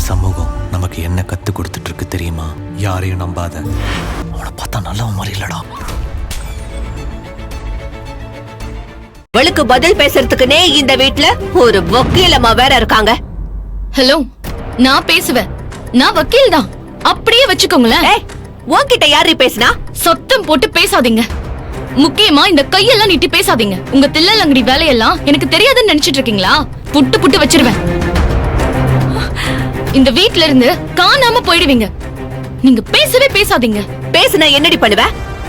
சமூகம் நமக்கு என்ன கத்து கொடுத்துட்டு இருக்கு தெரியுமா? யாரையும் நம்பாத. அவனை பார்த்தா நல்லவன் மாதிரி இல்லடா. அவளுக்கு பதில் பேசுறதுக்குனே இந்த வீட்ல ஒரு வக்கீலம்மா வேற இருக்காங்க. ஹலோ, நான் பேசுவேன். நான் வக்கீல் தான், அப்படியே வச்சுக்கோங்களேன். உன்கிட்ட யாரு பேசினா? சத்தம் போட்டு பேசாதீங்க. முக்கியமா இந்த கையெல்லாம் நீட்டி பேசாதீங்க. உங்க தில்லலங்கடி வேலையெல்லாம் எனக்கு தெரியாதுன்னு நினைச்சிட்டு இருக்கீங்களா? புட்டு புட்டு வச்சிருவேன். இந்த வீட்ல இருந்து காணாம போயிடுவீங்க. நீங்க பேசவே பேசாதீங்க. பேசுனா என்னடி பண்ணுவ?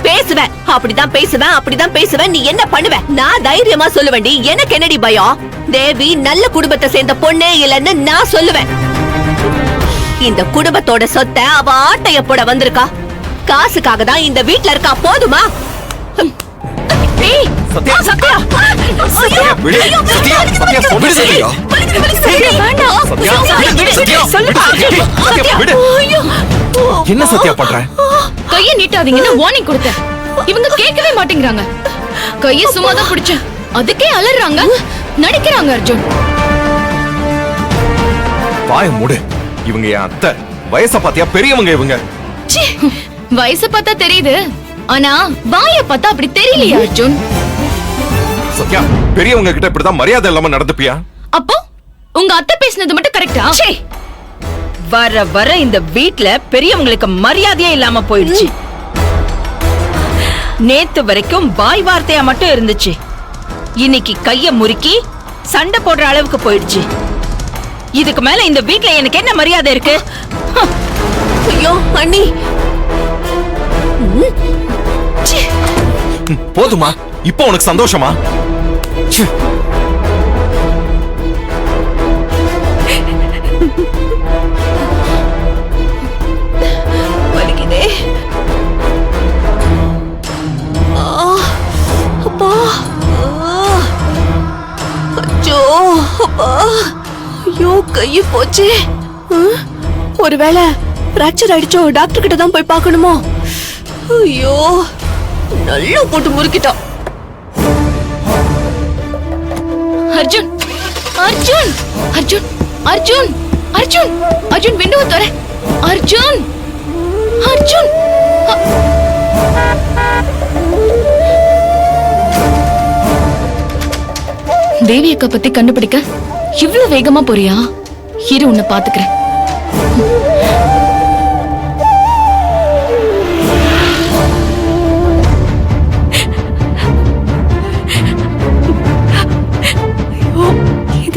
பேசுவேன், அப்படிதான் பேசுவேன், அப்படிதான் பேசுவேன். நீ என்ன பண்ணுவ? நான் தைரியமா சொல்லுவேன்டி. எனக்கு என்னடி பயம்? தேவி நல்ல குடும்பத்தை சேர்ந்த பொண்ணே இல்லன்னு நான் சொல்லுவேன். இந்த குடும்பத்தோட சொத்தை அவ ஆட்டைய போட வந்திருக்கா. காசுக்காக தான் இந்த வீட்ல இருக்கா. போதுமா? என்ன சத்யா பண்ற? கைய நீட்டாதீங்கன்னு வார்னிங் கொடுத்தேன். இவங்க கேட்கவே மாட்டேங்கிறாங்க. கைய சும்மாதான் பிடிச்சேன், அதுக்கே அலறாங்க, நடிக்கிறாங்க. அர்ஜுன், வாய மூடு. இவங்க என் அத்தை. வயசை பாத்தியா? பெரியவங்க இவங்க. வயசை பார்த்தா தெரியுது, ஆனா வாய பார்த்தா அப்படி தெரியலையா அர்ஜுன்? சத்யா, பெரியவங்க கிட்ட இப்படிதான் மரியாதை இல்லாம நடந்துப்பியா? அப்போ உங்க அத்தை பேசினது மட்டும் கரெக்டா? வர வர இந்த வீட்ல பெரியவங்களுக்கு மரியாதையே இல்லாம போயிடுச்சு. நேத்து வரைக்கும் வாய் வார்த்தையா மட்டும் இருந்துச்சு. இன்னைக்கு கைய முறுக்கி சண்டை போடுற அளவுக்கு போயிடுச்சு. இதுக்கு மேல இந்த வீட்ல எனக்கு என்ன மரியாதை இருக்கு? ஐயோ அண்ணி, போதுமா? இப்போ உனக்கு சந்தோஷமா? வலிக்குதே. அப்பா, அச்சோ, அப்பா, ஐயோ கைய போச்சு. ஒருவேளை பிராக்சர் ஆயிடுச்சோ? டாக்டர் கிட்ட தான் போய் பார்க்கணுமோ? ஐயோ, நல்லா போட்டு முறுக்கிட்டோம். அர்ஜுன், அர்ஜுன், அர்ஜுன், அர்ஜுன், அர்ஜுன், அர்ஜுன், விண்டோ தர. அர்ஜுன், அர்ஜுன். தேவி அக்கா பத்தி கண்டுபிடிக்க இவ்வளவு வேகமா போறியா? இரு, உன்னை பாத்துக்கிறேன்.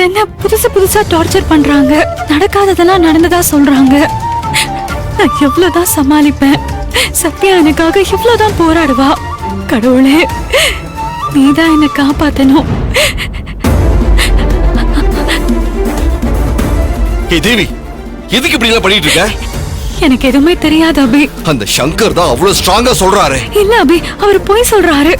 என்ன புதுசு புதுசா டார்ச்சர் பண்றாங்க. நடக்காததெல்லாம் நடந்ததா சொல்றாங்க. நான் எவ்வளவுதான் சமாளிப்பேன்? சத்யா எனக்காக எவ்வளவுதான் போராடுவா. கடவுளே, நீதான் என்ன காப்பாத்தணும். தேவி, எதுக்கு இப்படி எல்லாம் பண்ணிட்டு இருக்க? எனக்கு எதுவுமே தெரியாது அபி. அந்த சங்கர் தான் அவ்வளவு ஸ்ட்ராங்கா சொல்றாரு. இல்ல அபி, அவர் போய் சொல்றாரு.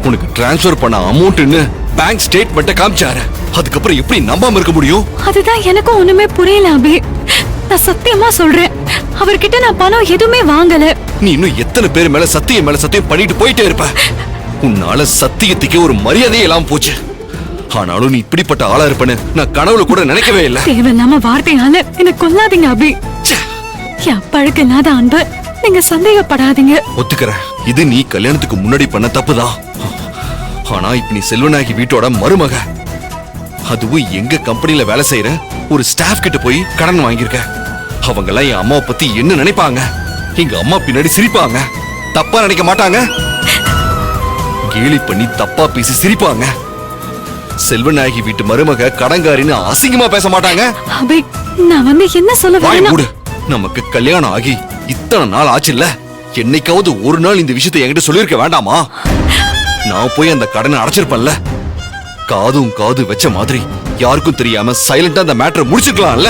உனக்கு டிரான்ஸ்ஃபர் பண்ண அமௌண்ட்னு பேங்க் ஸ்டேட்மெண்ட்டை காமிச்சாரு. அதுக்கப்புறம் எப்படி நம்பாம இருக்க முடியும்? அதுதான் எனக்கும் ஒண்ணுமே புரியல அபி. நான் சத்தியமா சொல்றேன், அவர்கிட்ட நான் பணம் எதுவுமே வாங்கல. நீ இன்னும் எத்தனை பேர் மேல சத்தியம் பண்ணிட்டு போயிட்டே இருப்ப. உன்னால சத்தியத்துக்கே ஒரு மரியாதையே இல்லாம போச்சு. ஆனாலும் நீ இப்படிப்பட்ட ஆளா இருப்பேன்னு நான் கனவுல கூட நினைக்கவே இல்லை. தேவையில்லாம வார்த்தையால என்ன கொல்லாதீங்க அபி. என் பழக்க இல்லாத அன்பு நீங்க சந்தேகப்படாதீங்க. ஒத்துக்கிறேன், இது நீ கல்யாணத்துக்கு முன்னாடி பண்ண தப்புதான். ஆனா இப்ப நீ செல்வநாயகி வீட்டோட மருமக, அதுவும் எங்க கம்பெனில வேலை செய்யற ஒரு ஸ்டாஃப் கிட்ட போய் கடன் வாங்கியிருக்க. அவங்க எல்லாம் என் அம்மாவை பத்தி என்ன நினைப்பாங்க? எங்க அம்மா பின்னாடி சிரிப்பாங்க, தப்பா நினைக்க மாட்டாங்க. கேலி பண்ணி தப்பா பேசி சிரிப்பாங்க. செல்வநாயகி வீட்டு மருமக கடங்காரின்னு அசிங்கமா பேச மாட்டாங்க. அபி, நான் என்ன சொல்ல வரேன்? நமக்கு கல்யாணம் ஆகி இத்தனை நாள் ஆச்சுல்ல, என்னைக்காவது ஒரு நாள் இந்த விஷயத்தை என்கிட்ட சொல்லிருக்க வேண்டாமா? நான் போய் அந்த கடனை அடைச்சிருப்பேன்ல. காதும் காது வச்ச மாதிரி யாருக்கும் தெரியாம சைலண்டா அந்த மேட்டரை முடிச்சுக்கலாம்ல.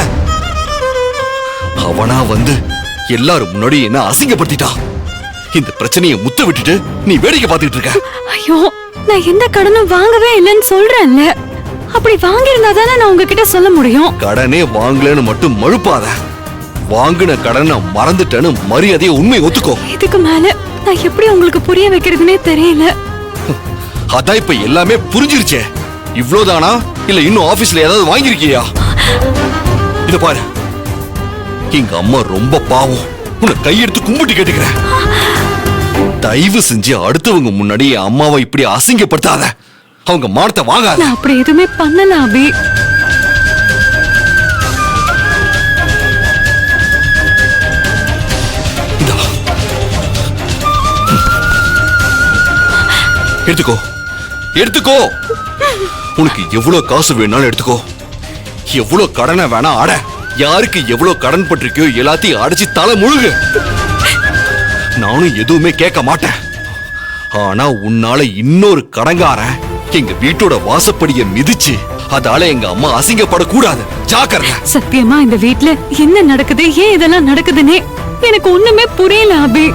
அவனா வந்து எல்லாரும் முன்னாடி என்ன அசிங்கப்படுத்திட்டா. இந்த பிரச்சனையை முத்த விட்டுட்டு நீ வேடிக்கை பார்த்துட்டு இருக்க. ஐயோ, நான் எந்த கடனும் வாங்கவே இல்லைன்னு சொல்றேன்ல. அப்படி வாங்கியிருந்தா தானே நான் உங்ககிட்ட சொல்ல முடியும். கடனே வாங்கலன்னு மட்டும் மழுப்பாத. வாங்கின கடனை மறந்துட்டேன்னு மரியாதையை உண்மை ஒத்துக்கோ. இதுக்கு மேல நான் எப்படி உங்களுக்கு புரிய வைக்கிறதுனே தெரியல. அதான் இப்ப எல்லாமே புரிஞ்சிருச்சே. இவ்வளவுதானா இல்ல இன்னும் ஆபீஸ்ல ஏதாவது வாங்கிருக்கியா? இத பாரு, எங்க அம்மா ரொம்ப பாவம். உன்னை கையெடுத்து கும்பிட்டு கேட்டுக்கிறேன். தயவு செஞ்சு அடுத்தவங்க முன்னாடி என் அம்மாவை இப்படி அசிங்கப்படுத்தாத. அவங்க மானத்தை வாங்காத. நான் அப்படி எதுவுமே பண்ணல அபி. இந்தா. எடுத்துக்கோ, எடுத்துக்கோ. உனக்கு எவ்வளவு காசு வேணாலும் எடுத்துக்கோ. எவ்வளவு கடனை வேணா அட. யாருக்கு எவ்வளவு கடன் பட்டிருக்கோ எல்லாத்தையும் அடைச்சு தலை முழுகு. நானும் எதுவுமே கேட்க மாட்டேன். ஆனா உன்னால இன்னொரு கடங்காரன் எங்க வீட்டோட வாசப்படியை மிதிச்சு அதால எங்க அம்மா அசிங்கப்படக்கூடாது. ஜாக்கிரதை. சத்தியமா இந்த வீட்ல என்ன நடக்குது, ஏன் இதெல்லாம் நடக்குதுன்னே எனக்கு ஒண்ணுமே புரியல அபி.